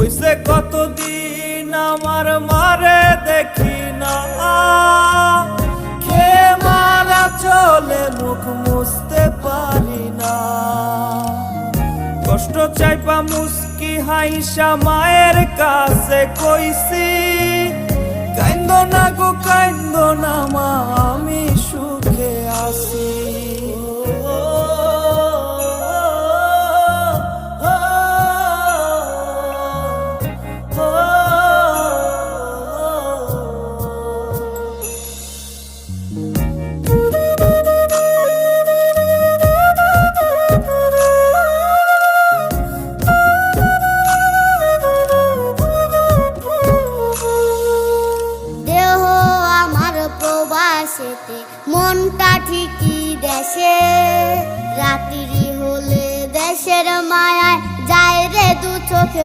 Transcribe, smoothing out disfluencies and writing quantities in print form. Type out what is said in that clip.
হইছে কতদিন আমার মারে দেখি না, খে মারা চলে মুখ মুছতে পারি না। কষ্ট চাইপা মুস্কি হাইসা মায়ের কাছে কইছি, কাইন্দো না গো কাইন্দো না মা, আমি সুখে আছি। মনটা ঠিকই দেশে, রাত্রি হলে দেশের মায়ায় যায় রে দু চোখে।